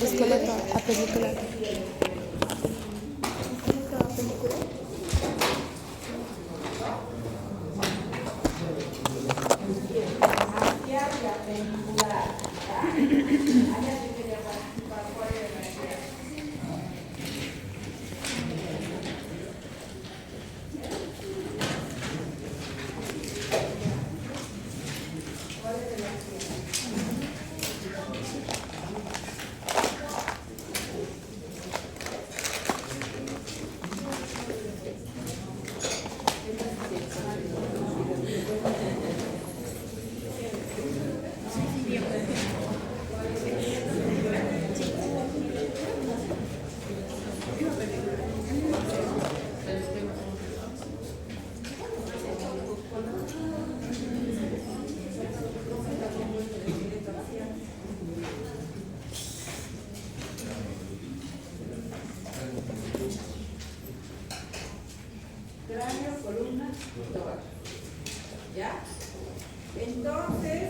Esqueleto apendicular. Axial y apendicular. Allá te quería participar. ¿Cuál es la idea? ¿Cuál es la idea? Cráneo, columna, tórax. ¿Ya? Entonces,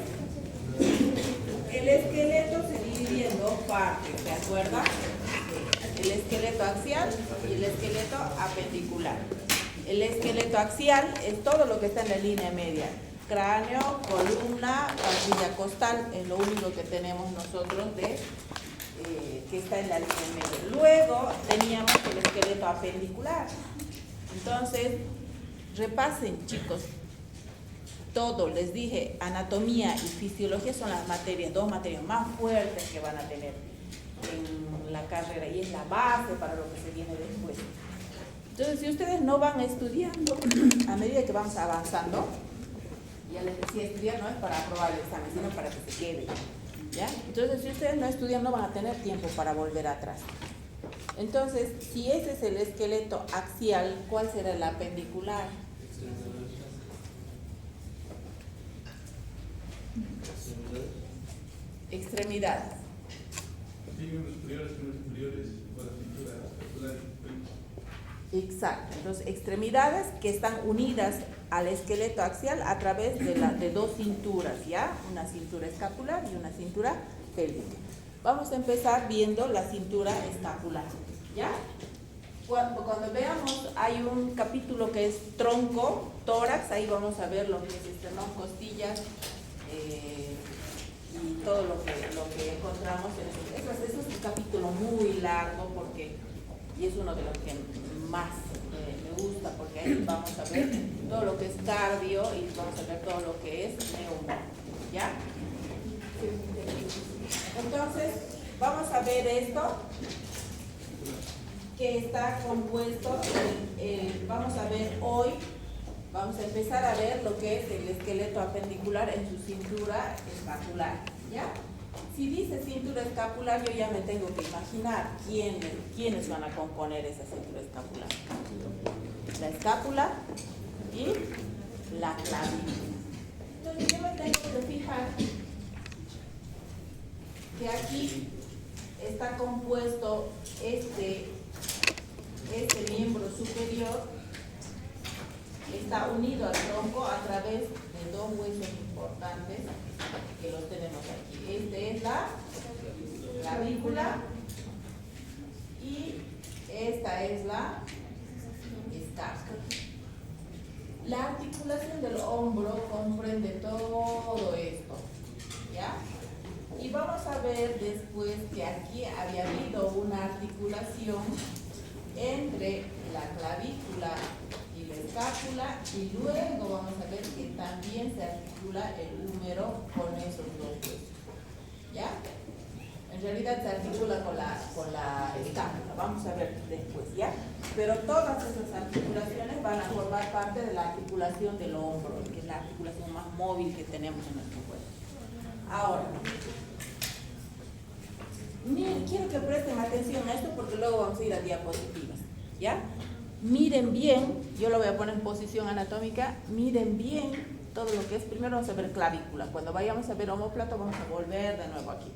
el esqueleto se divide en dos partes, ¿se acuerdan? El esqueleto axial y el esqueleto apendicular. El esqueleto axial es todo lo que está en la línea media. Cráneo, columna, barbilla costal, es lo único que tenemos nosotros de que está en la línea media. Luego teníamos el esqueleto apendicular. Entonces, repasen, chicos, todo. Les dije, anatomía y fisiología son las materias, dos materias más fuertes que van a tener en la carrera y es la base para lo que se viene después. Entonces, si ustedes no van estudiando, a medida que vamos avanzando, ya les decía, estudiar no es para aprobar el examen, sino para que se quede, ¿ya? Entonces, si ustedes no estudian, no van a tener tiempo para volver atrás. Entonces, si ese es el esqueleto axial, ¿cuál será el apendicular? Extremidades. Exacto. Entonces, extremidades que están unidas al esqueleto axial a través de dos cinturas, ¿ya? Una cintura escapular y una cintura pélvica. Vamos a empezar viendo la cintura escapular, ¿ya? Cuando veamos, hay un capítulo que es tronco, tórax, ahí vamos a ver lo que es esternón, costillas, y todo lo que encontramos en eso. Eso es un capítulo muy largo y es uno de los que más me gusta, porque ahí vamos a ver todo lo que es cardio y vamos a ver todo lo que es neumo, ¿ya? Entonces, vamos a ver esto, que está compuesto, vamos a ver hoy, vamos a empezar a ver lo que es el esqueleto apendicular en su cintura escapular, ¿ya? Si dice cintura escapular, yo ya me tengo que imaginar quiénes van a componer esa cintura escapular. La escápula y la clavícula. Entonces yo me tengo que fijar que aquí está compuesto este miembro superior, está unido al tronco a través de dos huesos importantes que los tenemos aquí. Este es la clavícula y esta es la escápula. La articulación del hombro comprende todo esto, ¿ya? Y vamos a ver después que aquí había habido una articulación entre la clavícula y la escápula, y luego vamos a ver que también se articula el húmero con esos dos huesos, ¿ya? En realidad se articula con la escápula, vamos a ver después, ¿ya? Pero todas esas articulaciones van a formar parte de la articulación del hombro, que es la articulación más móvil que tenemos en nuestro cuerpo. Ahora, miren, quiero que presten atención a esto porque luego vamos a ir a diapositivas, ¿ya? Miren bien, yo lo voy a poner en posición anatómica, miren bien todo lo que es. Primero vamos a ver clavícula, cuando vayamos a ver omóplato vamos a volver de nuevo aquí.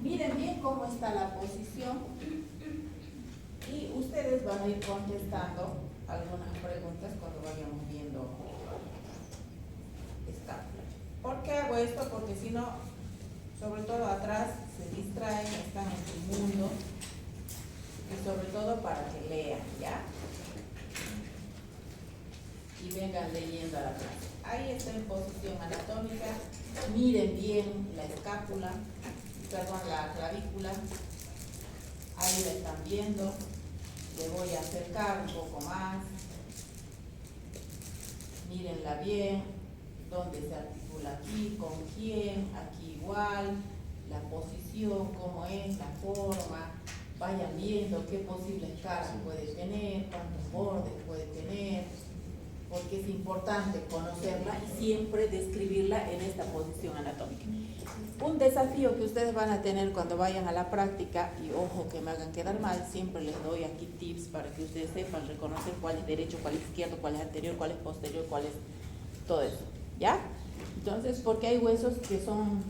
Miren bien cómo está la posición y ustedes van a ir contestando algunas preguntas cuando vayamos viendo escápula. ¿Por qué hago esto? Porque si no, sobre todo atrás, se distraen, están en su sobre todo para que lean, ¿ya? Y vengan leyendo a la clase. Ahí está en posición anatómica. Miren bien la escápula, perdón, la clavícula. Ahí la están viendo. Le voy a acercar un poco más. Mírenla bien. ¿Dónde se articula aquí? ¿Con quién? Aquí igual. La posición, cómo es, la forma. Vayan viendo qué posibles caras puede tener, cuántos bordes puede tener, porque es importante conocerla y siempre describirla en esta posición anatómica. Un desafío que ustedes van a tener cuando vayan a la práctica, y ojo que me hagan quedar mal, siempre les doy aquí tips para que ustedes sepan reconocer cuál es derecho, cuál es izquierdo, cuál es anterior, cuál es posterior, cuál es todo eso, ¿ya? Entonces, porque hay huesos que son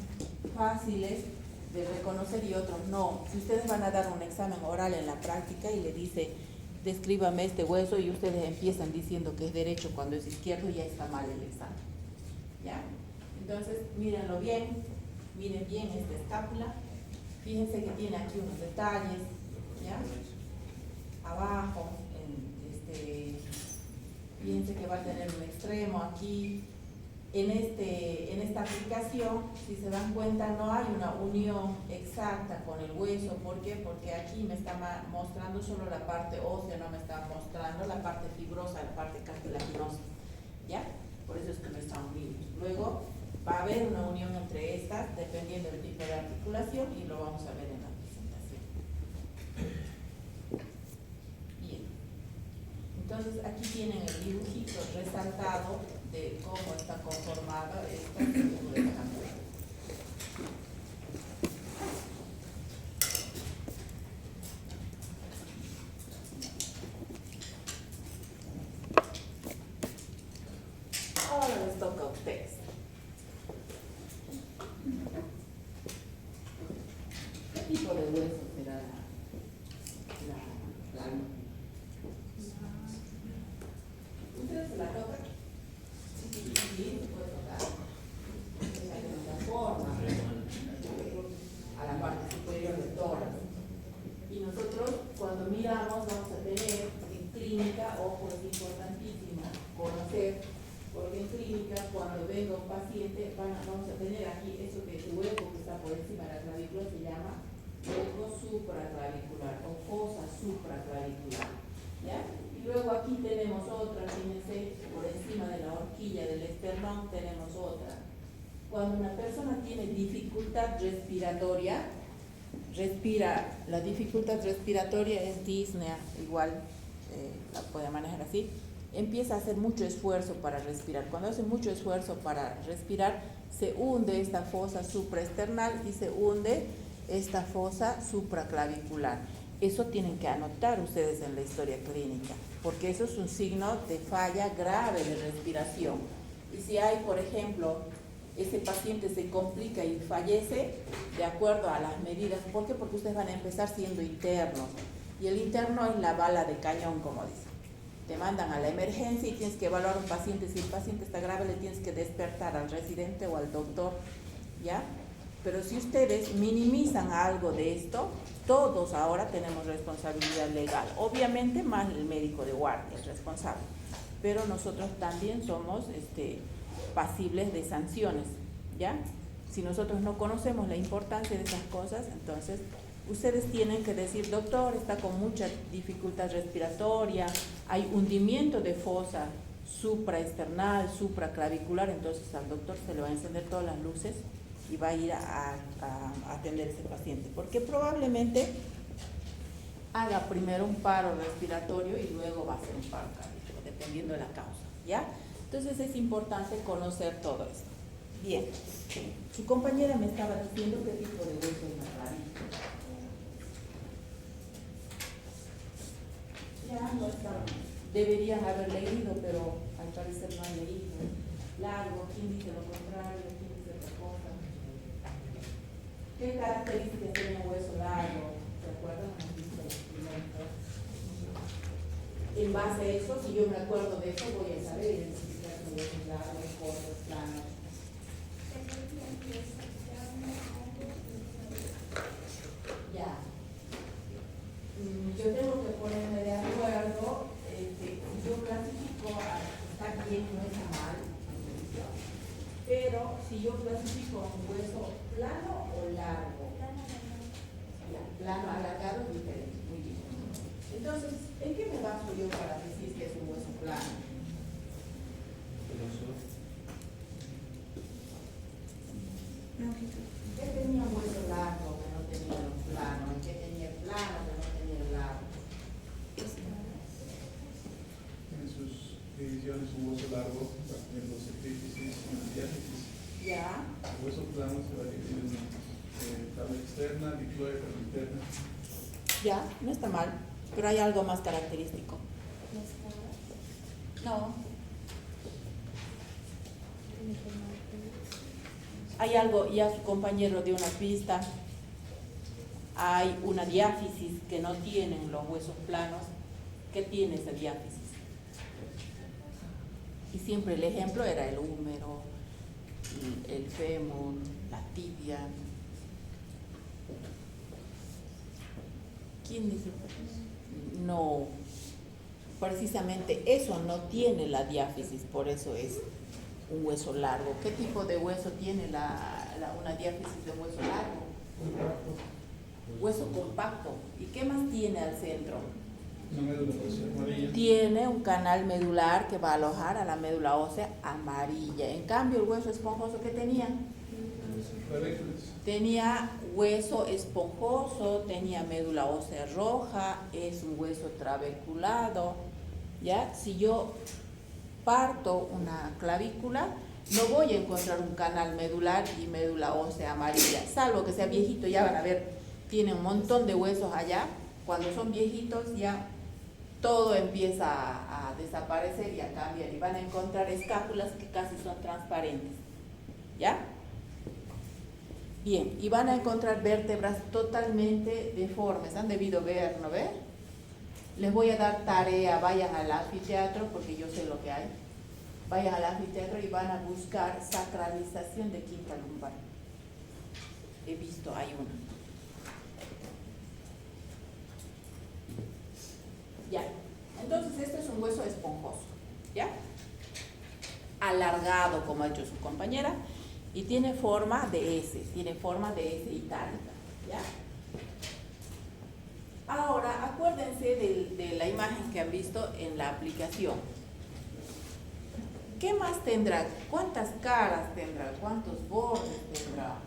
fáciles de reconocer y otros no. Si ustedes van a dar un examen oral en la práctica y le dice, descríbame este hueso, y ustedes empiezan diciendo que es derecho cuando es izquierdo, ya está mal el examen, ¿ya? Entonces, mírenlo bien, miren bien esta escápula, fíjense que tiene aquí unos detalles, ¿ya? Abajo, fíjense que va a tener un extremo aquí. En esta aplicación, si se dan cuenta, no hay una unión exacta con el hueso. ¿Por qué? Porque aquí me está mostrando solo la parte ósea, no me está mostrando la parte fibrosa, la parte cartilaginosa, ¿ya? Por eso es que no están unidos. Luego va a haber una unión entre estas, dependiendo del tipo de articulación, y lo vamos a ver en la presentación. Bien. Entonces, aquí tienen el dibujito resaltado de cómo está conformada esta estructura escapular. Ahora les toca a ustedes. ¿Qué tipo de hueso será la ¿Ustedes se la tocan? Sí, se puede tocar. Esa es la forma, a la parte superior del tórax. Y nosotros, cuando miramos, vamos a tener en clínica, ojo, es importantísimo conocer, porque en clínica, cuando venga un paciente, vamos a tener aquí eso que el hueco que está por encima de la clavícula se llama hueco supraclavicular o fosa supraclavicular, ¿ya? Y luego aquí tenemos otra, fíjense, por encima de la horquilla del esternón tenemos otra. Cuando una persona tiene dificultad respiratoria, la dificultad respiratoria es disnea, igual la puede manejar así, empieza a hacer mucho esfuerzo para respirar. Cuando hace mucho esfuerzo para respirar, se hunde esta fosa supraesternal y se hunde esta fosa supraclavicular. Eso tienen que anotar ustedes en la historia clínica, porque eso es un signo de falla grave de respiración. Y si hay, por ejemplo, ese paciente se complica y fallece de acuerdo a las medidas. ¿Por qué? Porque ustedes van a empezar siendo internos. Y el interno es la bala de cañón, como dicen. Te mandan a la emergencia y tienes que evaluar a un paciente. Si el paciente está grave, le tienes que despertar al residente o al doctor, ¿ya? Pero si ustedes minimizan algo de esto, todos ahora tenemos responsabilidad legal. Obviamente más el médico de guardia es responsable, pero nosotros también somos pasibles de sanciones, ¿ya? Si nosotros no conocemos la importancia de esas cosas, entonces ustedes tienen que decir, doctor, está con mucha dificultad respiratoria, hay hundimiento de fosa supraesternal, supraclavicular, entonces al doctor se le va a encender todas las luces y va a ir a atender a ese paciente, porque probablemente haga primero un paro respiratorio y luego va a hacer un paro cardíaco, dependiendo de la causa, ¿ya? Entonces es importante conocer todo esto. Bien, su compañera me estaba diciendo qué tipo de hueso es más rarito. Ya no está, deberían haber leído, pero al parecer no han leído. Largo, ¿quién dice lo contrario? ¿Quién dice otra cosa? ¿Qué características tiene un hueso largo? ¿Se acuerdan? En base a eso, si yo me acuerdo de eso, voy a saber identificar si huesos largos, cortos, planos. Ya. Yo tengo yo clasifico un hueso plano o largo. Ya, plano alargado es diferente, muy bien. Entonces, ¿en qué me baso yo para decir que es un hueso plano? ¿Qué tenía un hueso largo que no tenía el plano? ¿En qué tenía el plano que no tenía el largo? Tiene sus divisiones, un hueso largo, en los epífisis y la diáfisis. Ya. El hueso plano se va a dividir en tabla externa, diploide, tabla interna. Ya, no está mal, pero hay algo más característico. No. Hay algo, ya su compañero dio una pista. Hay una diáfisis que no tienen los huesos planos. ¿Qué tiene esa diáfisis? Y siempre el ejemplo era el húmero, el fémur, la tibia. ¿Quién dice? No, precisamente eso no tiene la diáfisis, por eso es un hueso largo. ¿Qué tipo de hueso tiene una diáfisis de hueso largo? Hueso compacto. ¿Y qué más tiene al centro? Una médula ósea amarilla. Tiene un canal medular que va a alojar a la médula ósea amarilla. En cambio, el hueso esponjoso que tenía hueso esponjoso, tenía médula ósea roja, es un hueso trabeculado. ¿Ya? Si yo parto una clavícula, no voy a encontrar un canal medular y médula ósea amarilla, salvo que sea viejito. Ya van a ver, tiene un montón de huesos allá. Cuando son viejitos ya todo empieza a desaparecer y a cambiar, y van a encontrar escápulas que casi son transparentes. ¿Ya? Bien, y van a encontrar vértebras totalmente deformes. Han debido ver, ¿no ve? Les voy a dar tarea, vayan al anfiteatro, porque yo sé lo que hay. Vayan al anfiteatro y van a buscar sacralización de quinta lumbar. He visto, hay una. Ya, entonces este es un hueso esponjoso, ¿ya? Alargado, como ha hecho su compañera, y tiene forma de S, itálica, ¿ya? Ahora, acuérdense de la imagen que han visto en la aplicación. ¿Qué más tendrá? ¿Cuántas caras tendrá? ¿Cuántos bordes tendrá?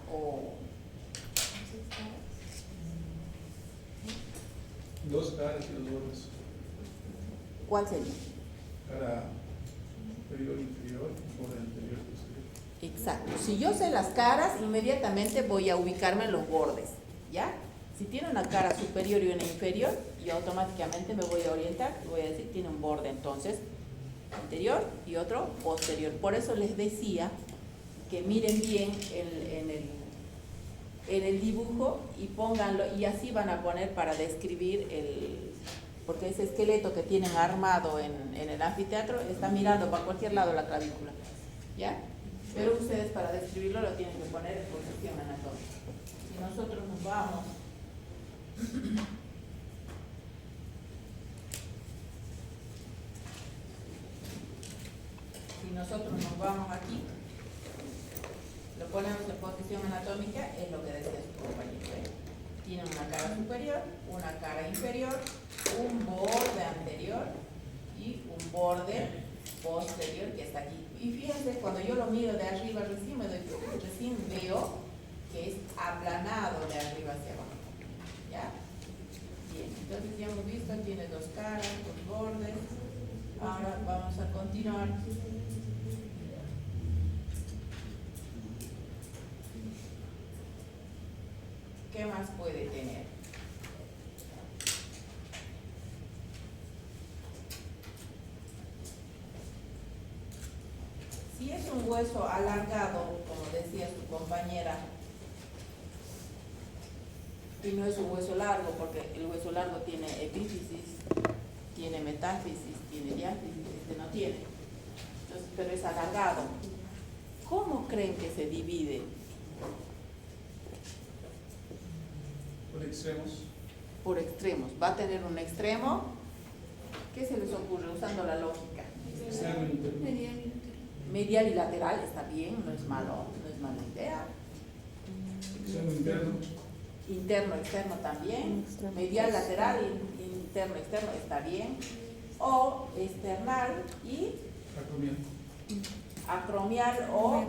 Dos caras y dos bordes. ¿Cuál sería? Cara superior, inferior, borde anterior, posterior. Exacto. Si yo sé las caras, inmediatamente voy a ubicarme en los bordes, ¿ya? Si tiene una cara superior y una inferior, yo automáticamente me voy a orientar y voy a decir, tiene un borde entonces anterior y otro posterior. Por eso les decía que miren bien en el dibujo y pónganlo, y así van a poner para describir porque ese esqueleto que tienen armado en el anfiteatro está mirando para cualquier lado la clavícula, ¿ya? Pero ustedes para describirlo lo tienen que poner en posición anatómica. Si nosotros nos vamos aquí, lo ponemos en posición anatómica, es lo que decía su compañero, ¿eh? Tiene una cara superior, una cara inferior, un borde anterior y un borde posterior que está aquí. Y fíjense, cuando yo lo miro de arriba recién veo que es aplanado de arriba hacia abajo. ¿Ya? Bien, entonces ya hemos visto, tiene dos caras, dos bordes. Ahora vamos a continuar. ¿Qué más puede tener? Si es un hueso alargado, como decía su compañera, y no es un hueso largo, porque el hueso largo tiene epífisis, tiene metáfisis, tiene diáfisis, este no tiene. Entonces, pero es alargado. ¿Cómo creen que se divide? Por extremos. Por extremos. Va a tener un extremo. ¿Qué se les ocurre usando la lógica? Extremo interno. Medial. Medial y lateral, está bien, no es malo, no es es mala idea. Externo, interno. Interno, externo también. Externo. Medial, lateral, interno, externo está bien. O external y Acromial. acromial o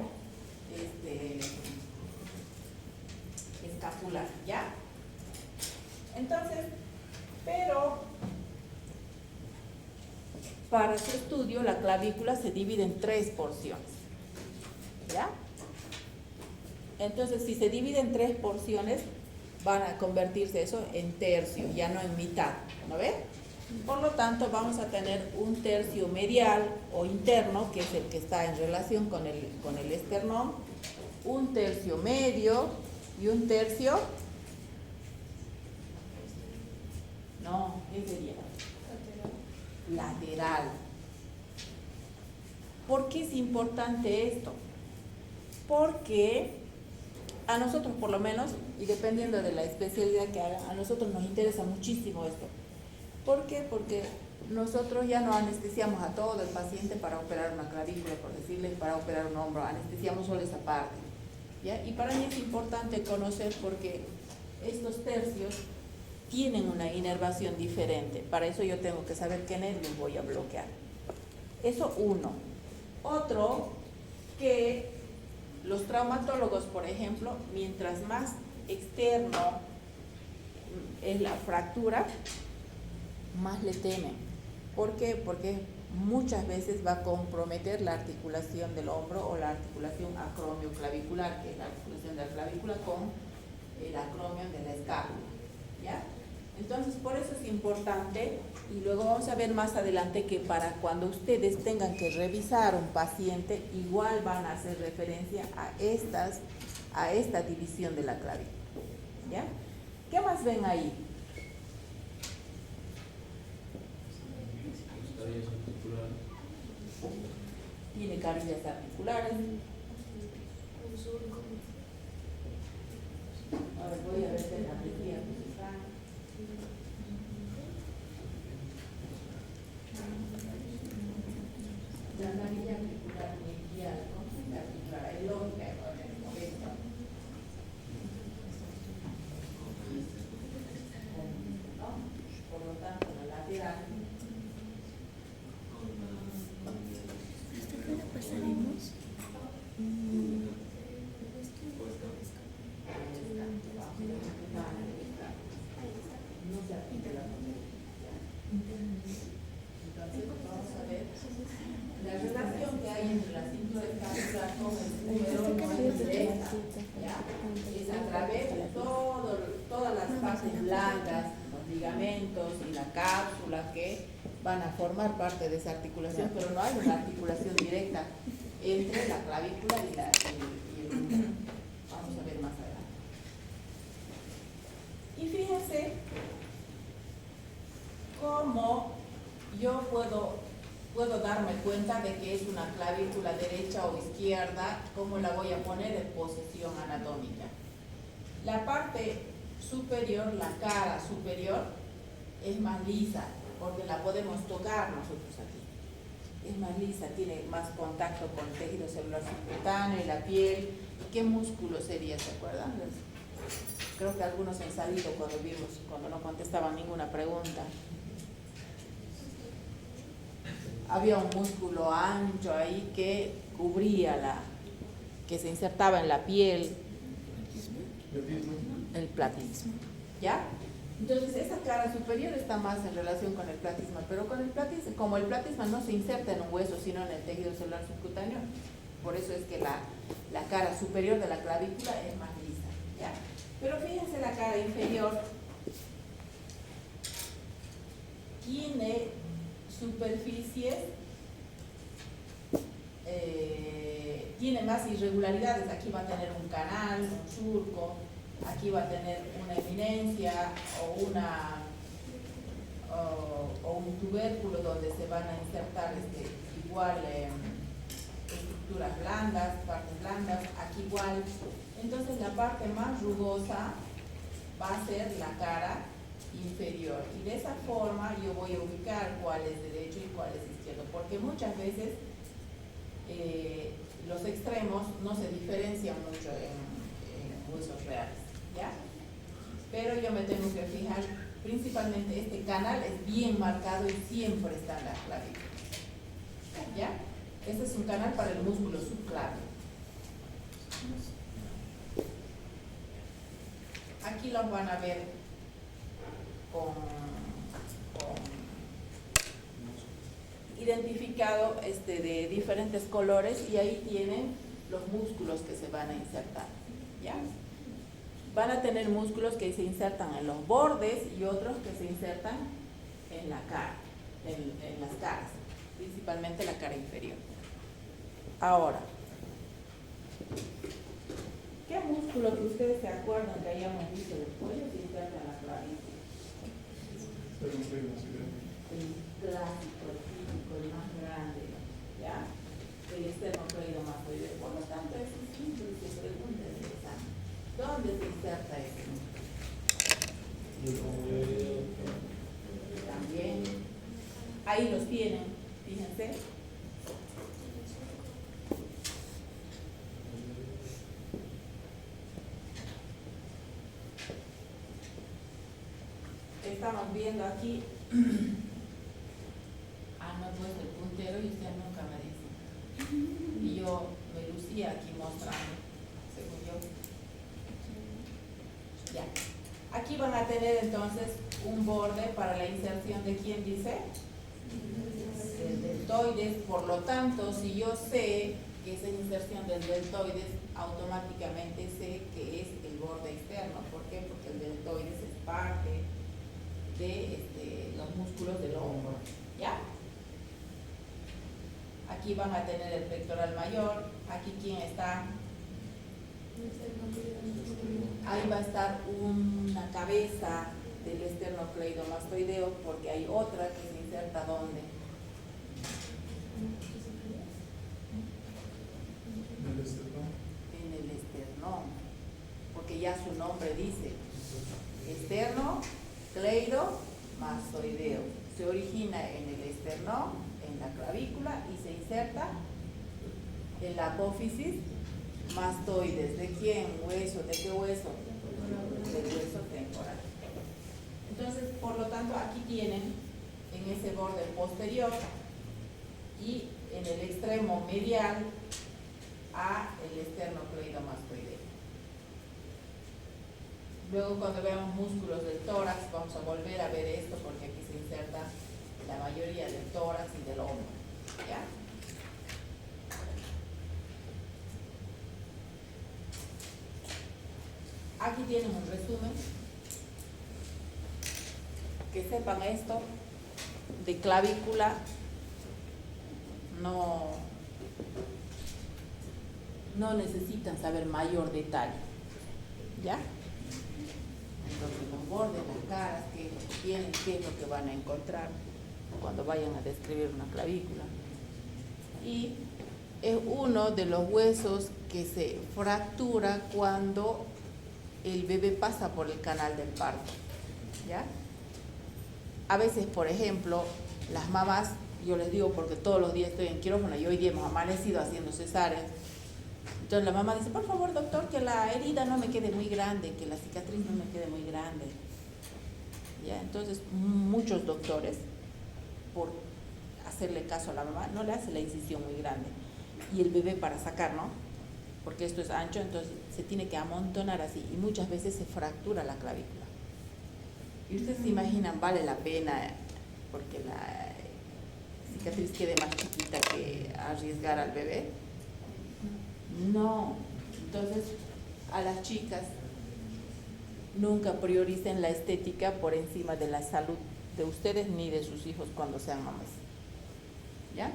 escapular, ¿ya? Entonces, pero para su estudio la clavícula se divide en 3 porciones, ¿ya? Entonces, si se divide en 3 porciones, van a convertirse eso en tercios, ya no en mitad, ¿no ves? Por lo tanto, vamos a tener un tercio medial o interno, que es el que está en relación con el esternón, un tercio medio y un tercio, no, ¿qué sería? Lateral. ¿Por qué es importante esto? Porque a nosotros, por lo menos, y dependiendo de la especialidad que hagan, a nosotros nos interesa muchísimo esto. ¿Por qué? Porque nosotros ya no anestesiamos a todo el paciente para operar una clavícula, por decirle, para operar un hombro, anestesiamos solo esa parte, ¿ya? Y para mí es importante conocer porque estos tercios tienen una inervación diferente. Para eso yo tengo que saber qué nervios voy a bloquear. Eso uno. Otro, que los traumatólogos, por ejemplo, mientras más externo es la fractura, más le temen. ¿Por qué? Porque muchas veces va a comprometer la articulación del hombro o la articulación acromioclavicular, que es la articulación de la clavícula con el acromion de la escápula, ¿ya? Entonces, por eso es importante, y luego vamos a ver más adelante que para cuando ustedes tengan que revisar un paciente, igual van a hacer referencia a esta división de la clavícula, ¿ya? ¿Qué más ven ahí? Tiene carillas articulares. Ahora voy a ver la arritmia. La carilla articular medial, ¿no? Articular, el lógica, por lo tanto, la lateral. ¿Hasta qué hora pasaremos? No se articula. Entonces, vamos a ver la relación que hay entre la cintura escapular con el número no es directa, ¿ya? Es a través de todas las partes blancas, los ligamentos y la cápsula que van a formar parte de esa articulación, pero no hay una articulación directa entre la clavícula y el húmero. Vamos a ver más adelante. Y fíjense cómo yo puedo darme cuenta de que es una clavícula derecha o izquierda, cómo la voy a poner en posición anatómica. La parte superior, la cara superior, es más lisa, porque la podemos tocar nosotros aquí. Es más lisa, tiene más contacto con el tejido celular subcutáneo y la piel. ¿Qué músculo sería, se acuerdan? Creo que algunos han salido cuando no contestaban ninguna pregunta. Había un músculo ancho ahí que cubría que se insertaba en la piel, el platismo, ¿ya? Entonces esa cara superior está más en relación con el platisma, pero como el platisma no se inserta en un hueso sino en el tejido celular subcutáneo, por eso es que la cara superior de la clavícula es más lisa, ¿ya? Pero fíjense la cara inferior, tiene superficies, tiene más irregularidades. Aquí va a tener un canal, un surco, aquí va a tener una eminencia o un tubérculo donde se van a insertar igual estructuras blandas, partes blandas, aquí igual. Entonces la parte más rugosa va a ser la cara inferior, y de esa forma yo voy a ubicar cuál es derecho y cuál es izquierdo, porque muchas veces los extremos no se diferencian mucho en huesos reales, ¿ya? Pero yo me tengo que fijar, principalmente este canal es bien marcado y siempre está en la clavícula, ¿ya? Este es un canal para el músculo subclavio. Aquí los van a ver con identificado de diferentes colores, y ahí tienen los músculos que se van a insertar, ¿ya? Van a tener músculos que se insertan en los bordes y otros que se insertan en la cara, en las caras, principalmente la cara inferior. Ahora, ¿qué músculo que ustedes se acuerdan que hayamos visto del cuello se inserta en la clavícula? El clásico, el típico, el más grande, ¿ya? El esternocleidomastoideo. Por lo tanto, es un simple que pregunta en el examen. ¿Dónde se inserta ese músculo? También. Ahí los tienen, fíjense. Estamos viendo aquí. No he puesto el puntero y usted nunca me dice. Y yo me lucía aquí mostrando, según yo. Ya. Aquí van a tener entonces un borde para la inserción de ¿quién dice? El deltoides. Por lo tanto, si yo sé que esa inserción del deltoides, automáticamente sé que es el borde externo. ¿Por qué? Porque el deltoides es parte de los músculos del hombro. ¿Ya? Aquí van a tener el pectoral mayor. Aquí ¿quién está? Ahí va a estar una cabeza del esternocleidomastoideo, porque hay otra que se inserta ¿dónde? En el esternón, porque ya su nombre dice esternocleidomastoideo. Se origina en el esternón, en la clavícula, y se inserta en la apófisis mastoides. ¿De quién? ¿Hueso? ¿De qué hueso? Del hueso temporal. Entonces, por lo tanto, aquí tienen en ese borde posterior y en el extremo medial a el esternocleidomastoideo. Luego, cuando veamos músculos del tórax, vamos a volver a ver esto, porque aquí se inserta la mayoría del tórax y del hombro, ¿ya? Aquí tienen un resumen. Que sepan esto de clavícula, no necesitan saber mayor detalle, ¿ya? Entonces los bordes, las caras, qué es lo que tienen, qué es lo que van a encontrar cuando vayan a describir una clavícula. Y es uno de los huesos que se fractura cuando el bebé pasa por el canal del parto, ¿ya? A veces, por ejemplo, las mamás, yo les digo porque todos los días estoy en quirófano y hoy día hemos amanecido haciendo cesáreas. Entonces la mamá dice, por favor, doctor, que la herida no me quede muy grande, que la cicatriz no me quede muy grande. ¿Ya? Entonces, muchos doctores, por hacerle caso a la mamá, no le hace la incisión muy grande. Y el bebé para sacar, ¿no? Porque esto es ancho, entonces se tiene que amontonar así. Y muchas veces se fractura la clavícula. Y ustedes se imaginan, vale la pena, porque la cicatriz quede más chiquita, que arriesgar al bebé. No. Entonces, a las chicas nunca prioricen la estética por encima de la salud de ustedes ni de sus hijos cuando sean mamás. ¿Ya?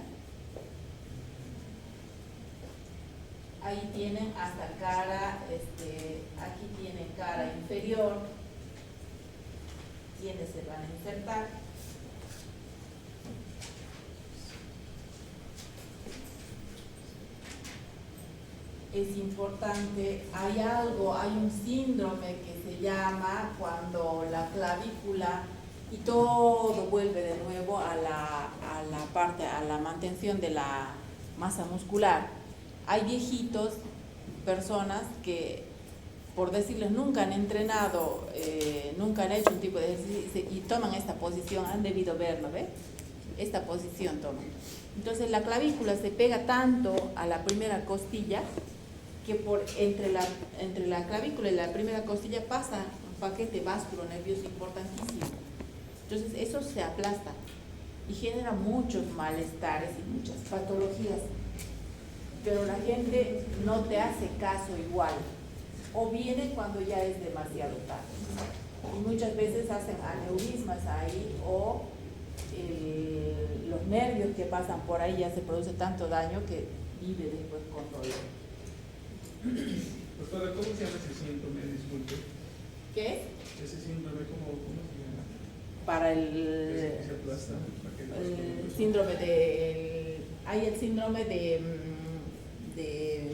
Ahí tienen hasta cara, aquí tienen cara inferior, quienes se van a insertar. Es importante, hay un síndrome que se llama cuando la clavícula y todo vuelve de nuevo a la mantención de la masa muscular. hay viejitos, personas que, por decirles, nunca han entrenado, nunca han hecho un tipo de ejercicio y toman esta posición, han debido verlo, ¿ves? Esta posición toman. Entonces la clavícula se pega tanto a la primera costilla que entre la clavícula y la primera costilla pasa un paquete vascular nervioso importantísimo. Entonces eso se aplasta y genera muchos malestares y muchas patologías. Pero la gente no te hace caso igual, o viene cuando ya es demasiado tarde. Y muchas veces hacen aneurismas ahí, o los nervios que pasan por ahí ya se produce tanto daño que vive después con dolor. Doctora, ¿cómo se llama ese síndrome? Disculpe. ¿Qué es? Ese síndrome, ¿cómo se llama? Para Ese que se aplasta. el síndrome hay el síndrome de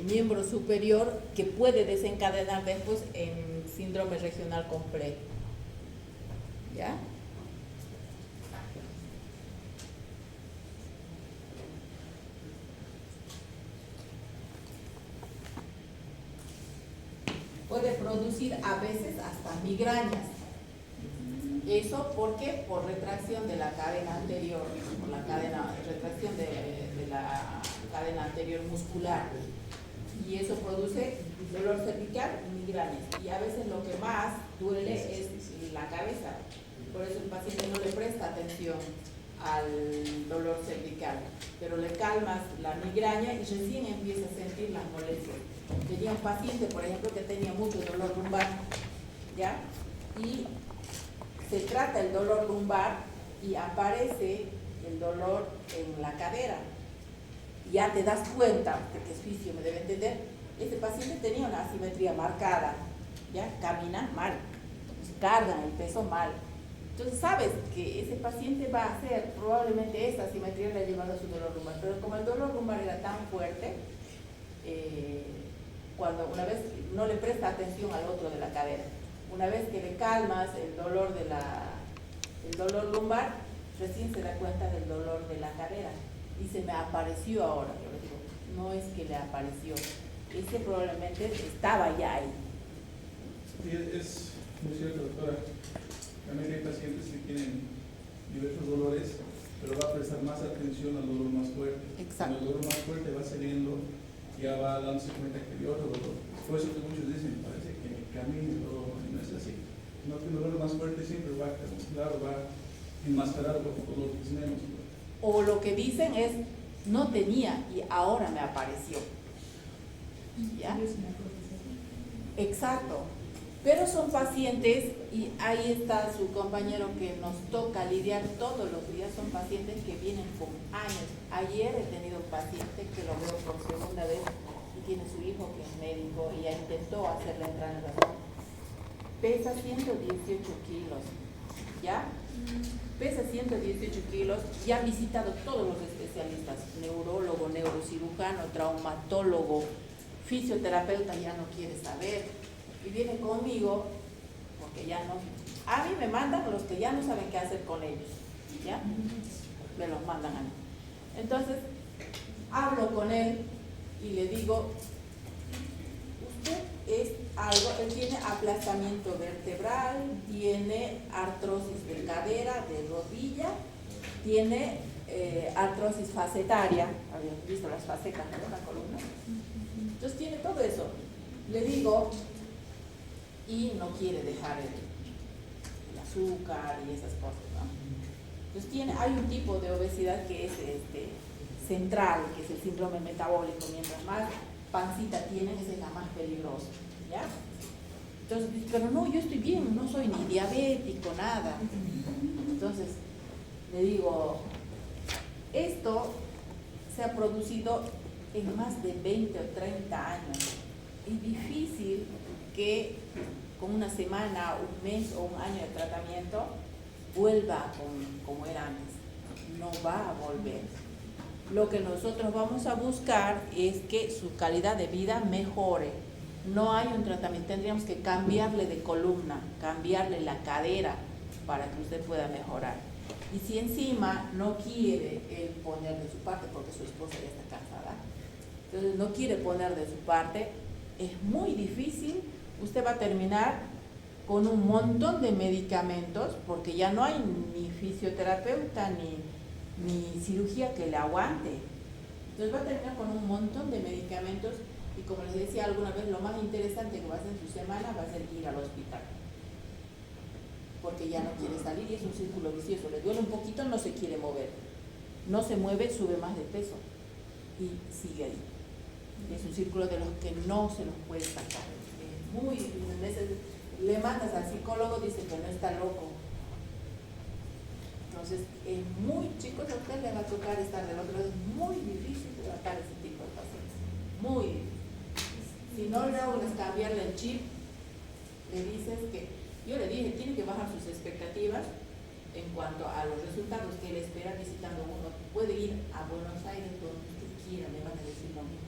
miembro superior que puede desencadenar después en síndrome regional completo. ¿Ya? Puede producir a veces hasta migrañas. ¿Eso por qué? Por retracción de la cadena anterior, por retracción de la cadena anterior muscular. Y eso produce dolor cervical y migrañas. Y a veces lo que más duele es la cabeza. Por eso el paciente no le presta atención al dolor cervical, pero le calmas la migraña y recién empieza a sentir las molestias. Tenía un paciente, por ejemplo, que tenía mucho dolor lumbar, ¿ya? Y se trata el dolor lumbar y aparece el dolor en la cadera. Ya te das cuenta, porque es fisio, me debe entender, este paciente tenía una asimetría marcada, ¿ya? Camina mal, cargan el peso mal. Entonces sabes que ese paciente va a hacer, probablemente esa asimetría le ha llevado a su dolor lumbar, pero como el dolor lumbar era tan fuerte, cuando una vez no le presta atención al otro de la cadera, una vez que le calmas el dolor lumbar, recién se da cuenta del dolor de la cadera. Y se me apareció ahora. Yo le digo, no es que le apareció, ese probablemente estaba ya ahí. Sí, es muy cierto, doctora. También hay pacientes que tienen diversos dolores, pero va a prestar más atención al dolor más fuerte. Exacto. Cuando el dolor más fuerte va cediendo, ya va dándose cuenta que hay otro dolor. Por eso que muchos dicen, parece que mi camino no es así. No, que el dolor más fuerte siempre va enmascarado por el dolor que tenemos. O lo que dicen es, no tenía y ahora me apareció. ¿Ya? Exacto. Pero son pacientes, y ahí está su compañero que nos toca lidiar todos los días, son pacientes que vienen con años. Ayer he tenido un paciente que lo veo por segunda vez y tiene su hijo que es médico y ya intentó hacerle entrar en razón. Pesa 118 kilos, ¿ya? Pesa 118 kilos y ha visitado todos los especialistas, neurólogo, neurocirujano, traumatólogo, fisioterapeuta, ya no quiere saber. Y viene conmigo, porque ya no, a mí me mandan los que ya no saben qué hacer con ellos, ¿ya? Me los mandan a mí. Entonces, hablo con él y le digo, usted es algo, él tiene aplastamiento vertebral, tiene artrosis de cadera, de rodilla, tiene artrosis facetaria, habían visto las facetas de la columna, entonces tiene todo eso. Le digo, y no quiere dejar el azúcar y esas cosas, ¿no? Entonces hay un tipo de obesidad que es central, que es el síndrome metabólico. Mientras más pancita tienen, esa es la más peligrosa, ¿ya? Entonces, pero no, yo estoy bien, no soy ni diabético, nada. Entonces, le digo, esto se ha producido en más de 20 o 30 años. Es difícil que con una semana, un mes o un año de tratamiento vuelva como era antes. No va a volver. Lo que nosotros vamos a buscar es que su calidad de vida mejore. No hay un tratamiento, tendríamos que cambiarle de columna, cambiarle la cadera para que usted pueda mejorar. Y si encima no quiere él poner de su parte porque su esposa ya está cansada, entonces no quiere poner de su parte, es muy difícil. Usted va a terminar con un montón de medicamentos, porque ya no hay ni fisioterapeuta ni cirugía que le aguante. Entonces va a terminar con un montón de medicamentos y, como les decía alguna vez, lo más interesante que va a hacer en su semana va a ser ir al hospital, porque ya no quiere salir y es un círculo vicioso. Le duele un poquito, no se quiere mover, no se mueve, sube más de peso y sigue ahí. Es un círculo de los que no se los puede sacar. Es muy difícil. Le mandas al psicólogo, dice que no está loco. Entonces, es muy, chicos, a usted le va a tocar estar del otro lado. Es muy difícil tratar ese tipo de pacientes. Muy difícil. Si no logras cambiarle el chip, le dices que, yo le dije, tiene que bajar sus expectativas en cuanto a los resultados que él espera visitando uno. Puede ir a Buenos Aires donde usted quiera, le van a decir lo mismo.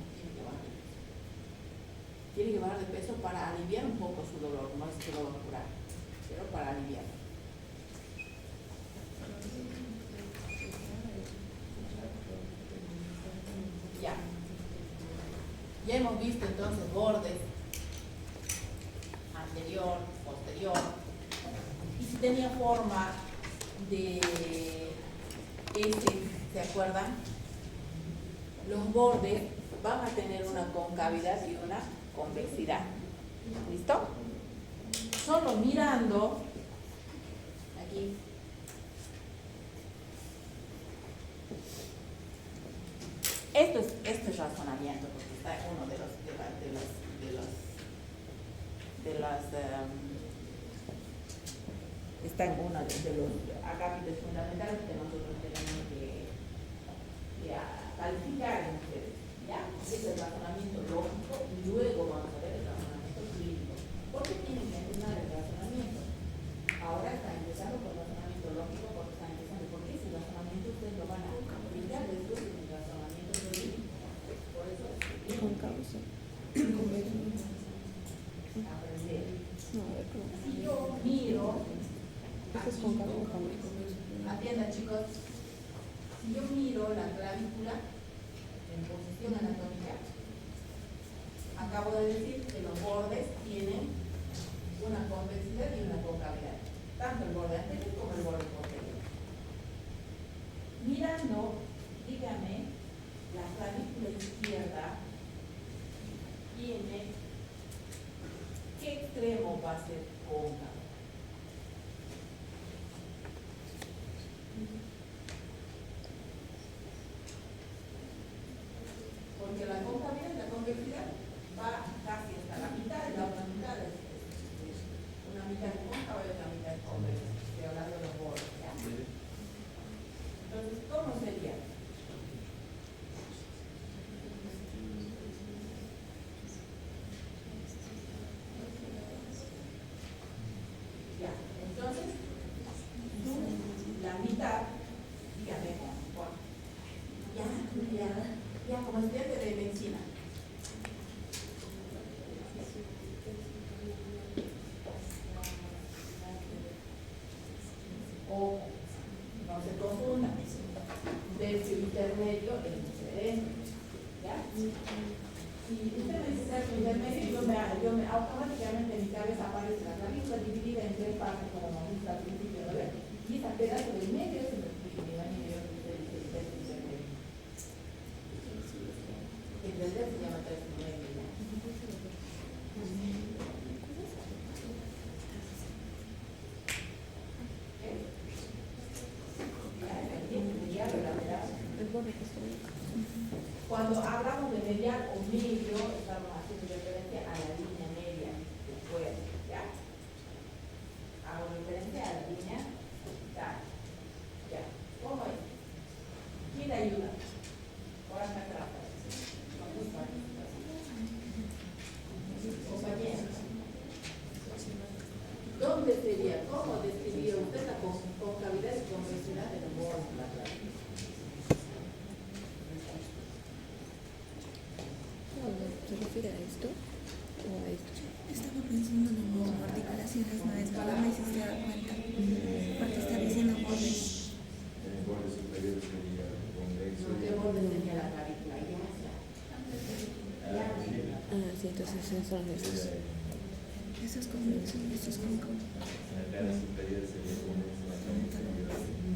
Tiene que bajar de peso para aliviar un poco su dolor, no es que lo va a curar, pero para aliviar. Ya hemos visto entonces bordes, anterior, posterior, y si tenía forma de S, ¿se acuerdan? Los bordes van a tener una concavidad y una convexidad. ¿Listo? Solo mirando aquí. Esto es razonamiento, porque está en uno de está en uno de los acápites fundamentales que nosotros tenemos que calificar en ustedes. ¿Ya? Es el razonamiento lógico y luego vamos a ver el razonamiento clínico. ¿Por qué tienen que entrenar el razonamiento? Ahora está empezando con el razonamiento lógico porque está empezando. ¿Por qué ese razonamiento ustedes lo van a aplicar después en el razonamiento clínico? Por eso es Con causa. aprender. No, a ver cómo. Si yo miro, Este es con causa o con atiendan chicos, si yo miro la clavícula en posición anatómica, acabo de decir que los bordes tienen una convexidad y una concavidad, tanto el borde anterior como el borde posterior. Mirando, dígame, la clavícula izquierda tiene, ¿qué extremo va a ser cóncavo? Porque la concavidad y la convexidad va casi hasta la mitad, y la otra mitad es una mitad cóncava y otra mitad convexa. Estoy hablando de los bordes, ¿ya? Entonces, ¿cómo sería? Ya, entonces, la mitad, dígame con ya como estudiante de medicina. O no se confundan, tercio intermedio es diferente. ¿Ya? Si usted me dice tercio intermedio, yo me automáticamente en mi cabeza aparece la clavícula dividida en tres partes, como hemos visto al principio, ¿no? Y ese pedazo del medio es el medio intermedio. ¿Entender? Se llama tercio medio. Cuando hablamos de medial o medio, estamos haciendo referencia a la línea media del cuerpo, ¿ya? Hago referencia a la línea tal, ¿ya? ¿Cómo es? ¿Quién ayuda? Por acá atrás. Compañeros. ¿Dónde sería? ¿Cómo describiría usted la concavidad y convexidad de los bordes de la clavícula? ¿Se refiere a esto o a esto? Estaba pensando en lo mismo, articulaciones no es, pero me hiciste dar cuenta. Porque está diciendo bordes. El borde superior sería convexo. Lo que Entonces son estos. Esto es convexo, esto es cóncavo.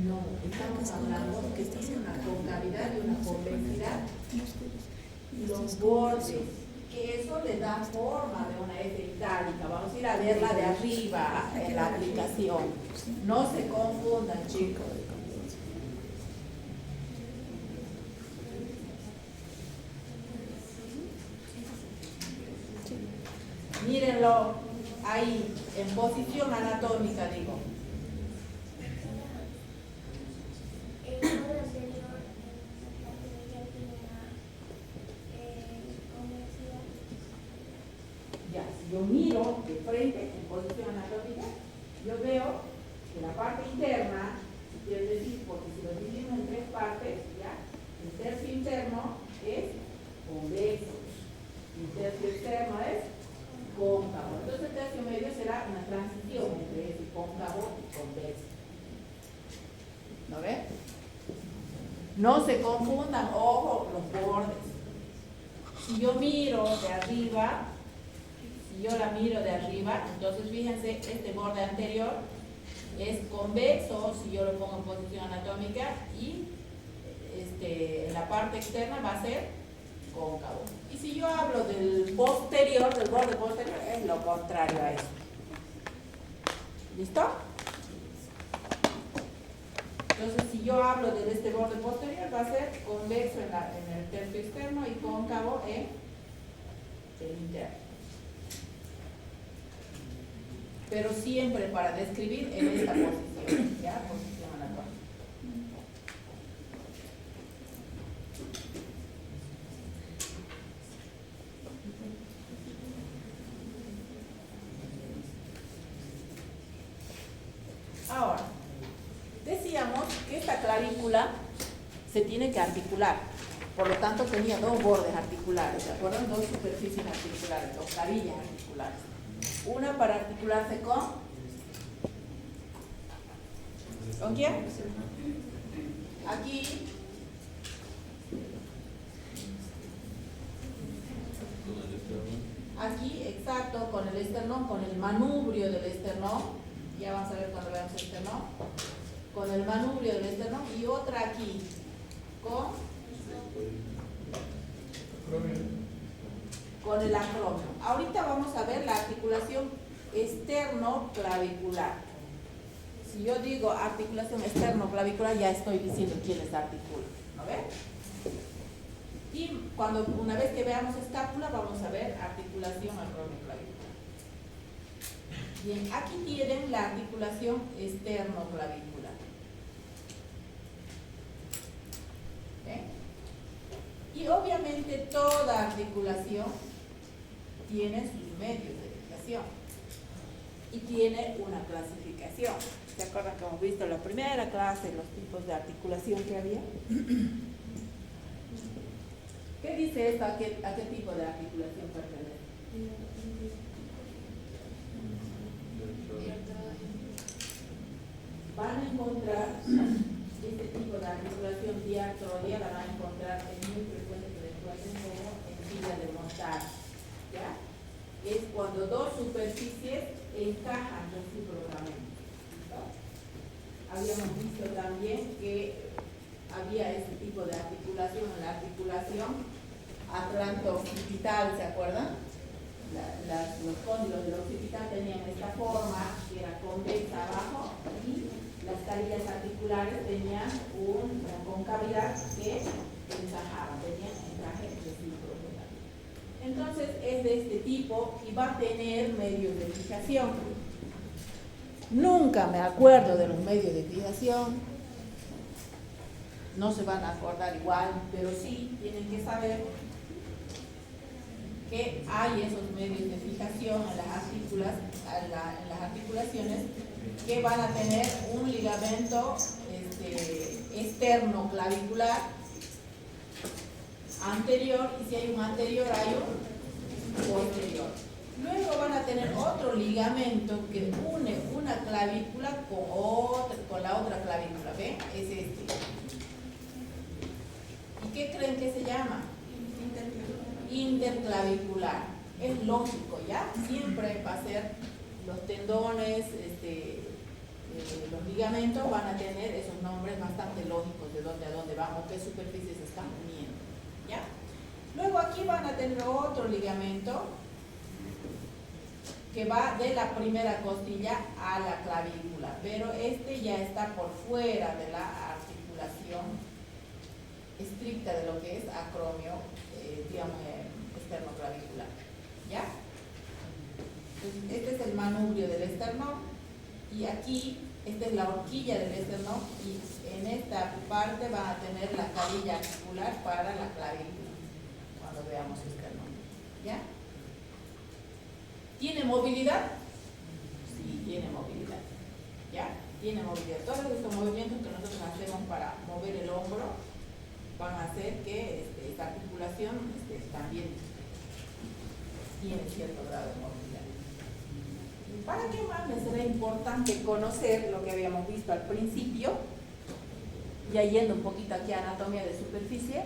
No, estamos hablando de que tiene una concavidad y una convexidad. Los bordes, que eso le da forma de una F itálica. Vamos a ir a verla de arriba en la aplicación. No se confundan, chicos. Mírenlo ahí, en posición anatómica, digo. El modo anterior, la convexidad. Ya, si yo miro de frente en posición anatómica, yo veo que la parte interna, quiero decir, porque si lo dividimos en tres partes, ya, el tercio interno es convexo, y el tercio externo es cóncavo. Entonces el tercio medio será una transición entre ese cóncavo y convexo. ¿No ven? No se confundan, ojo, los bordes. Si yo miro de arriba, si yo la miro de arriba, entonces fíjense, este borde anterior es convexo, si yo lo pongo en posición anatómica, y en la parte externa va a ser cóncavo. Y si yo hablo del posterior, del borde posterior, es lo contrario a eso. ¿Listo? Entonces, si yo hablo de este borde posterior, va a ser convexo en el tercio externo y cóncavo en el interno. Pero siempre para describir en esta posición, ¿ya? Posición anatómica. Ahora, decíamos que esta clavícula se tiene que articular, por lo tanto tenía dos bordes articulares, ¿de acuerdo? Dos superficies articulares, dos carillas articulares. Una para articularse ¿con quién? Aquí. Aquí, exacto, con el esternón, con el manubrio del esternón. Ya vamos a ver cuando veamos el esternón. Con el manubrio del esternón y otra aquí con el acromio. Ahorita vamos a ver la articulación externo-clavicular. Si yo digo articulación externo-clavicular, ya estoy diciendo quiénes articulan. ¿No ven? Y una vez que veamos escápula, vamos a ver articulación acromio-clavicular. Bien, aquí tienen la articulación externo-clavicular. ¿Ven? Y obviamente toda articulación tiene sus medios de fijación y tiene una clasificación. ¿Se acuerdan que hemos visto en la primera clase los tipos de articulación que había? ¿Qué dice esto? ¿A qué tipo de articulación pertenece? Van a encontrar este tipo de articulación diartrodia, la van a encontrar, es muy frecuente que la encuentren como en silla de montar, ¿ya? Es cuando dos superficies encajan recíprocamente. Habíamos visto también que había este tipo de articulación en la articulación atlanto-occipital, ¿se acuerdan? Los cóndilos del occipital tenían esta forma, que era convexa abajo, y las carillas articulares tenían una concavidad que encajaba, tenían encaje recíproco. Entonces es de este tipo y va a tener medios de fijación. Nunca me acuerdo de los medios de fijación, no se van a acordar igual, pero sí tienen que saber que hay esos medios de fijación en las articulaciones que van a tener un ligamento externo clavicular anterior, y si hay un anterior hay un posterior. Luego van a tener otro ligamento que une una clavícula con la otra clavícula, ¿ven? Es este. ¿Y qué creen que se llama? Interclavicular. es lógico, ¿ya? Siempre va a ser los tendones, los ligamentos van a tener esos nombres bastante lógicos de dónde a dónde van o qué superficies están uniendo, ¿ya? Luego aquí van a tener otro ligamento que va de la primera costilla a la clavícula, pero este ya está por fuera de la articulación estricta de lo que es acromio, digamos, esternoclavicular, ¿ya? Entonces, este es el manubrio del esternón y aquí, esta es la horquilla del esternón y en esta parte van a tener la carilla articular para la clavícula, cuando veamos esternón, ¿ya? ¿Tiene movilidad? Sí, tiene movilidad, ¿ya? Tiene movilidad. Todos estos movimientos que nosotros hacemos para mover el hombro van a hacer que esta articulación también tiene cierto grado de movilidad. ¿Para qué más me será importante conocer lo que habíamos visto al principio? Ya yendo un poquito aquí a anatomía de superficie,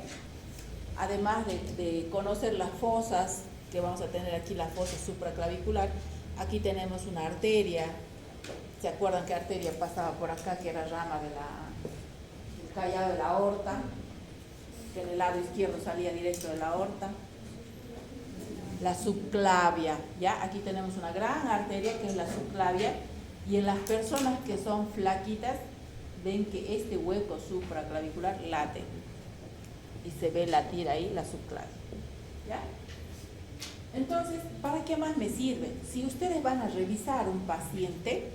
además de conocer las fosas, que vamos a tener aquí la fosa supraclavicular, aquí tenemos una arteria. ¿Se acuerdan qué arteria pasaba por acá, que era rama del callado de la aorta? Que en el lado izquierdo salía directo de la aorta. La subclavia, ¿ya? Aquí tenemos una gran arteria que es la subclavia, y en las personas que son flaquitas ven que este hueco supraclavicular late y se ve latir ahí la subclavia, ¿ya? Entonces, ¿para qué más me sirve? Si ustedes van a revisar un paciente,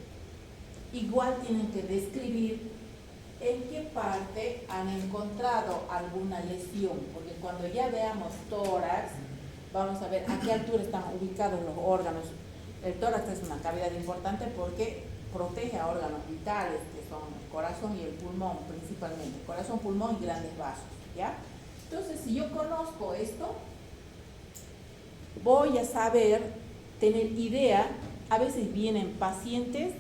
igual tienen que describir en qué parte han encontrado alguna lesión, porque cuando ya veamos tórax, vamos a ver a qué altura están ubicados los órganos. El tórax es una cavidad importante porque protege a órganos vitales, que son el corazón y el pulmón principalmente, corazón, pulmón y grandes vasos, ¿ya? Entonces, si yo conozco esto, voy a saber, tener idea. A veces vienen pacientes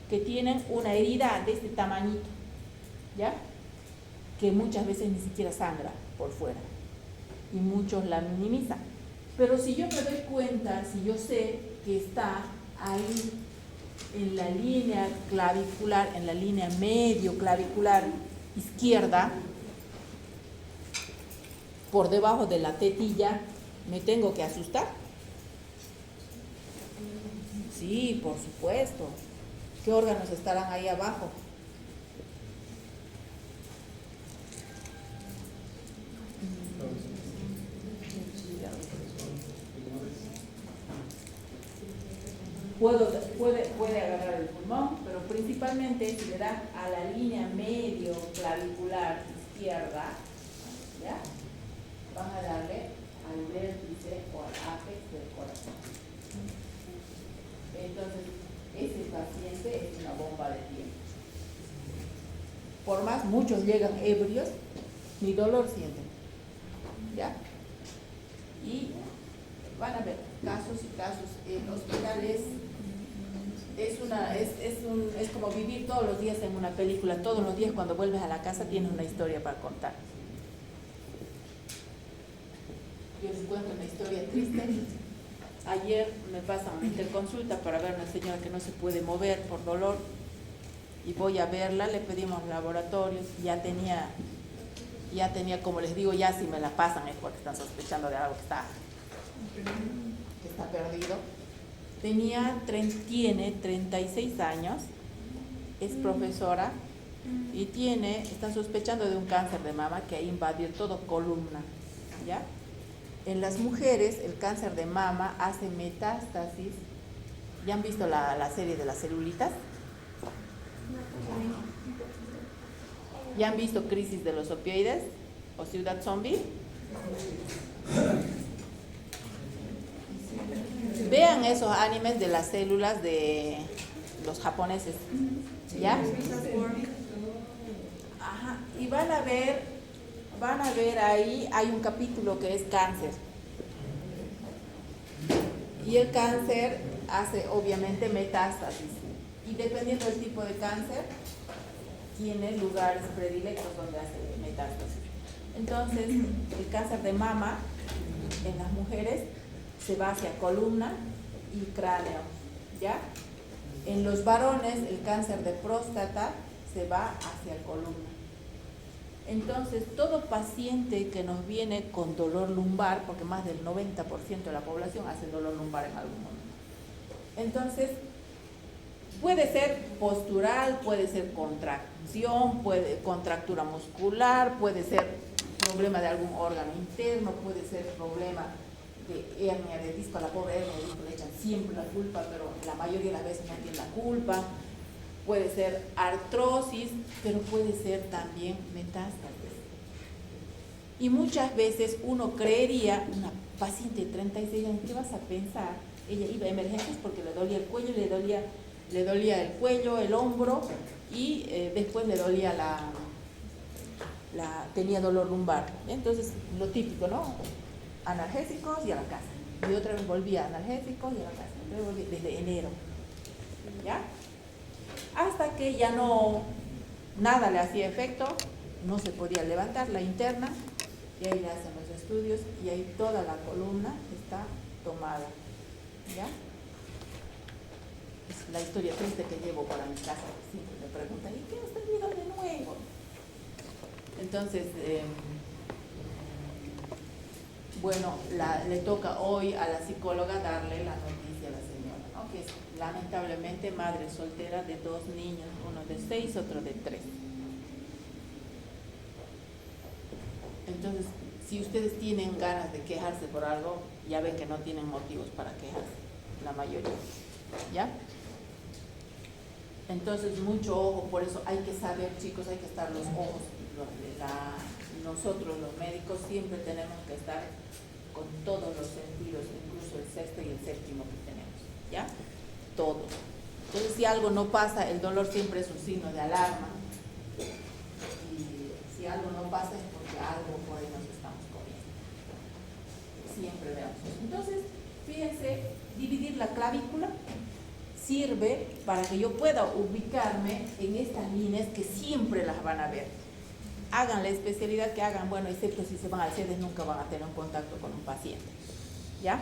que tienen una herida de este tamañito, ¿ya? Que muchas veces ni siquiera sangra por fuera y muchos la minimizan. Pero si yo me doy cuenta, si yo sé que está ahí en la línea clavicular, en la línea medio clavicular izquierda, por debajo de la tetilla, ¿me tengo que asustar? Sí, por supuesto. ¿Qué órganos estarán ahí abajo? Puede agarrar el pulmón, pero principalmente si le dan a la línea medio clavicular izquierda, ¿ya? Van a darle al vértice o al ápex del corazón. Entonces, ese paciente es una bomba de tiempo. Por más muchos llegan ebrios, ni dolor sienten, ¿ya? Y van a ver casos y casos. El hospital es como vivir todos los días en una película. Todos los días cuando vuelves a la casa tienes una historia para contar. Yo les cuento una historia triste. Ayer me pasan a interconsulta para ver a una señora que no se puede mover por dolor, y voy a verla, le pedimos laboratorios, ya tenía, como les digo, ya si me la pasan es porque están sospechando de algo que está perdido. Tiene 36 años, es profesora y está sospechando de un cáncer de mama que ha invadido todo columna, ¿ya? En las mujeres el cáncer de mama hace metástasis. ¿Ya han visto la serie de las celulitas? ¿Ya han visto Crisis de los opioides o Ciudad Zombie? Vean esos animes de las células de los japoneses, ¿ya? Ajá, y van a ver ahí, hay un capítulo que es cáncer. Y el cáncer hace obviamente metástasis. Y dependiendo del tipo de cáncer, tiene lugares predilectos donde hace metástasis. Entonces, el cáncer de mama en las mujeres se va hacia columna y cráneo, ¿ya? En los varones el cáncer de próstata se va hacia columna. Entonces, todo paciente que nos viene con dolor lumbar, porque más del 90% de la población hace dolor lumbar en algún momento. Entonces, puede ser postural, puede ser contracción, contractura muscular, puede ser problema de algún órgano interno, puede ser problema de hernia de disco. A la pobre hernia de disco le echan siempre la culpa, pero la mayoría de las veces no tiene la culpa. Puede ser artrosis, pero puede ser también metástasis. Y muchas veces uno creería, una paciente de 36 años, ¿qué vas a pensar? Ella iba a emergencias porque le dolía el cuello, le dolía el cuello, el hombro, y después le dolía tenía dolor lumbar. Entonces, lo típico, ¿no? Analgésicos y a la casa. Y otra vez volvía analgésicos y a la casa. Entonces volvía desde enero. ¿Ya? Hasta que ya nada le hacía efecto, no se podía levantar la interna, y ahí le hacen los estudios, y ahí toda la columna está tomada. ¿Ya? Es la historia triste que llevo para mi casa. Siempre me preguntan, ¿y qué usted vino de nuevo? Entonces, bueno, le toca hoy a la psicóloga darle la noticia a la señora, ¿no? Que es lamentablemente madre soltera de 2 niños, uno de 6, otro de 3. Entonces, si ustedes tienen ganas de quejarse por algo, ya ven que no tienen motivos para quejarse, la mayoría, ¿ya? Entonces, mucho ojo, por eso hay que saber, chicos, hay que estar los ojos. Nosotros los médicos siempre tenemos que estar con todos los sentidos, incluso el sexto y el séptimo que tenemos, ¿ya? Todo. Entonces, si algo no pasa, el dolor siempre es un signo de alarma. Y si algo no pasa es porque algo por ahí nos estamos comiendo. Siempre veamos eso. Entonces, fíjense, dividir la clavícula sirve para que yo pueda ubicarme en estas líneas que siempre las van a ver. Hagan la especialidad que hagan, bueno, excepto si se van al CEDES, nunca van a tener un contacto con un paciente, ¿ya?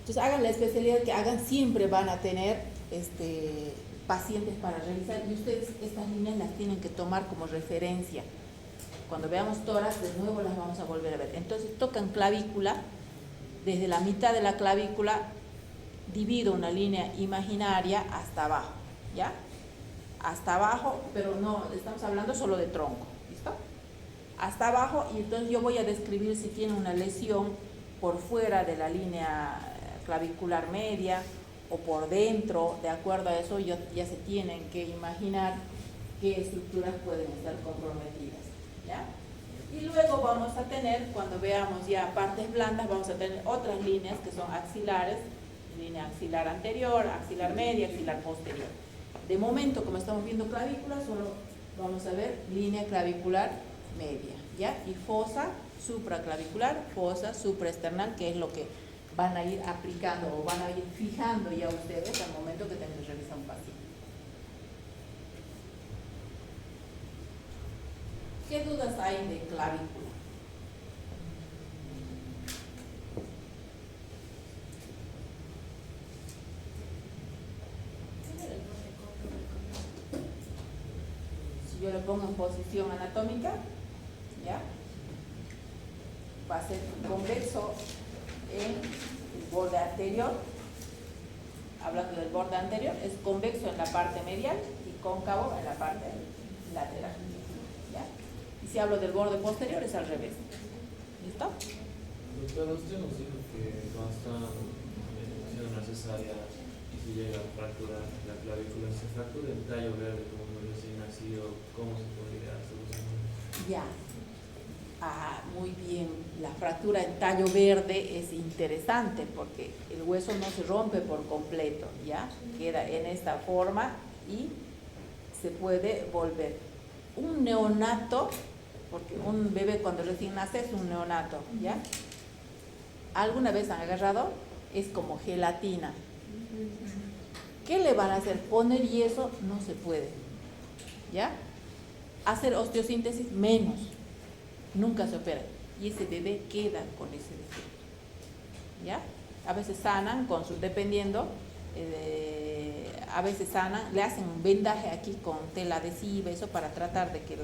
Entonces, hagan la especialidad que hagan, siempre van a tener pacientes para revisar, y ustedes estas líneas las tienen que tomar como referencia. Cuando veamos toras, de nuevo las vamos a volver a ver. Entonces, tocan clavícula, desde la mitad de la clavícula, divido una línea imaginaria hasta abajo, ¿ya? Hasta abajo, pero no, estamos hablando solo de tronco, ¿listo? Hasta abajo, y entonces yo voy a describir si tiene una lesión por fuera de la línea clavicular media o por dentro. De acuerdo a eso ya se tienen que imaginar qué estructuras pueden estar comprometidas, ¿ya? Y luego vamos a tener, cuando veamos ya partes blandas, vamos a tener otras líneas que son axilares, línea axilar anterior, axilar media, axilar posterior. De momento, como estamos viendo clavícula, solo vamos a ver línea clavicular media, ¿ya? Y fosa supraclavicular, fosa supraesternal, que es lo que van a ir aplicando o van a ir fijando ya ustedes al momento que tengan que revisar un paciente. ¿Qué dudas hay de clavícula? Si yo le pongo en posición anatómica, ¿ya? Va a ser convexo en el borde anterior. Hablando del borde anterior, es convexo en la parte medial y cóncavo en la parte lateral, ¿ya? Y si hablo del borde posterior, es al revés. ¿Listo? Doctora, usted nos dijo que basta una cesárea y si llega a fracturar la clavícula, se fractura el tallo verde como un recién nacido, ¿cómo se podría solucionar? Ya. Muy bien. La fractura en tallo verde es interesante porque el hueso no se rompe por completo, ¿ya? Queda en esta forma y se puede volver. Un neonato, porque un bebé cuando recién nace es un neonato, ¿ya? ¿Alguna vez han agarrado? Es como gelatina. ¿Qué le van a hacer? Poner yeso no se puede, ¿ya? Hacer osteosíntesis menos. Nunca se opera. Y ese bebé queda con ese defecto. ¿ya? A veces sanan con su, dependiendo, a veces sanan, le hacen un vendaje aquí con tela adhesiva, eso para tratar de que,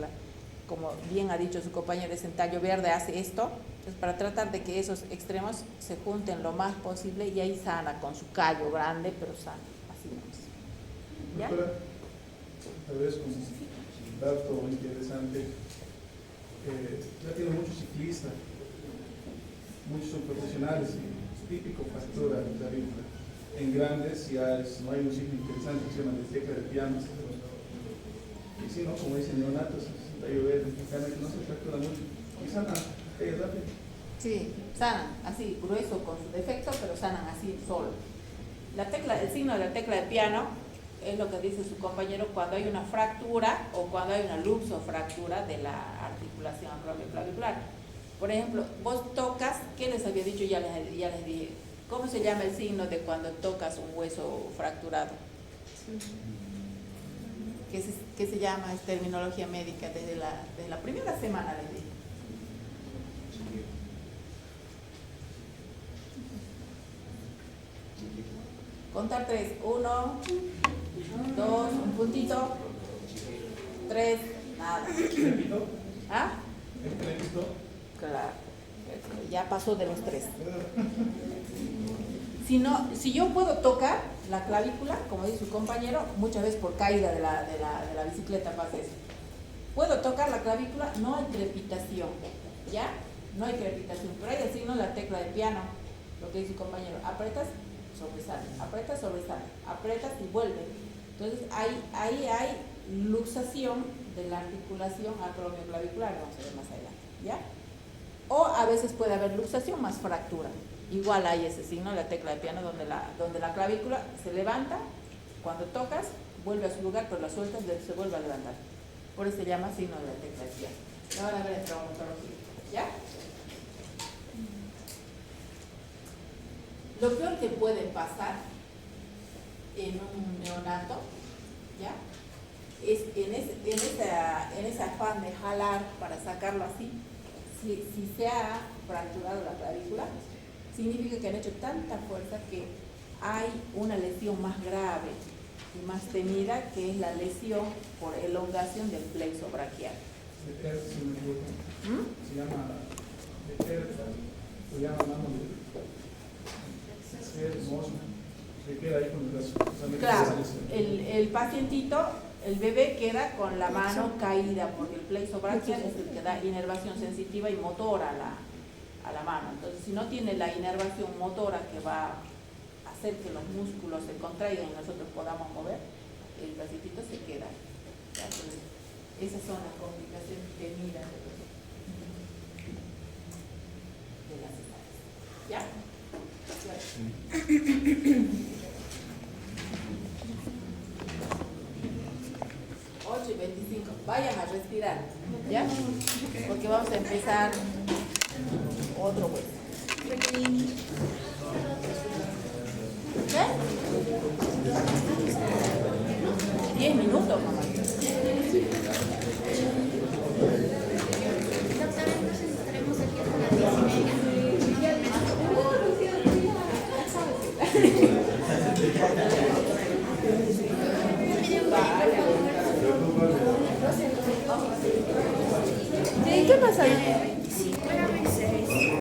como bien ha dicho su compañero de tallo verde, hace esto, entonces para tratar de que esos extremos se junten lo más posible y ahí sana con su callo grande, pero sana, así nomás. ¿Ya? Doctora, tal vez como dato interesante, ya tiene muchos ciclistas, muchos son profesionales, y típico factura de clavícula. En grandes ya no hay un signo interesante que se llama de tecla de piano. Y si no, como dicen neonatos, tallo verde, realmente no se fractura mucho. Y sana, es rápido. Sí, sanan así, grueso con su defecto, pero sanan así solo. La tecla, el signo de la tecla de piano es lo que dice su compañero cuando hay una fractura o cuando hay una luxofractura de la articulación acromioclavicular. Por ejemplo, vos tocas, ¿qué les había dicho? Ya les dije. ¿Cómo se llama el signo de cuando tocas un hueso fracturado? ¿Qué se llama? Es terminología médica desde la primera semana, les dije. Contar 3. 1, 2, un puntito. 3, nada. ¿Repito? ¿Ah? ¿Repito? Claro. Ya pasó de los 3. Si yo puedo tocar la clavícula, como dice su compañero, muchas veces por caída de la bicicleta pasa eso. Puedo tocar la clavícula, no hay crepitación, ¿ya? No hay crepitación, pero hay el signo de la tecla de piano, lo que dice su compañero. Apretas, sobresale, apretas, sobresale, apretas y vuelve. Entonces ahí hay luxación de la articulación acromioclavicular, vamos a ver más adelante, ¿ya? O a veces puede haber luxación más fractura. Igual hay ese signo, la tecla de piano, donde la clavícula se levanta, cuando tocas, vuelve a su lugar, pero la sueltas, se vuelve a levantar. Por eso se llama signo de la tecla de piano. Ahora a ver el traumatología, ¿ya? Lo peor que puede pasar en un neonato, ¿ya? Es en ese afán de jalar para sacarlo así, si se ha fracturado la clavícula, significa que han hecho tanta fuerza que hay una lesión más grave y más temida, que es la lesión por elongación del plexo braquial. De Hertz, si no me equivoco. Se llama de Hertz, lo llaman hermoso. Se queda ahí con el brazo. Claro, el pacientito, el bebé queda con la mano caída, porque el plexo braquial es el que da inervación sensitiva y motora a la mano. Entonces, si no tiene la inervación motora que va a hacer que los músculos se contraigan y nosotros podamos mover, el pacientito se queda. Entonces, esas son las complicaciones temidas de las cesáreas. ¿Ya? 8:25. Vayan a respirar, ¿ya? Porque vamos a empezar otro hueso. ¿Qué? 10 minutos, mamá. Doctora, entonces estaremos aquí hasta las 10:30. ¿Qué pasa? Sí, buena vez.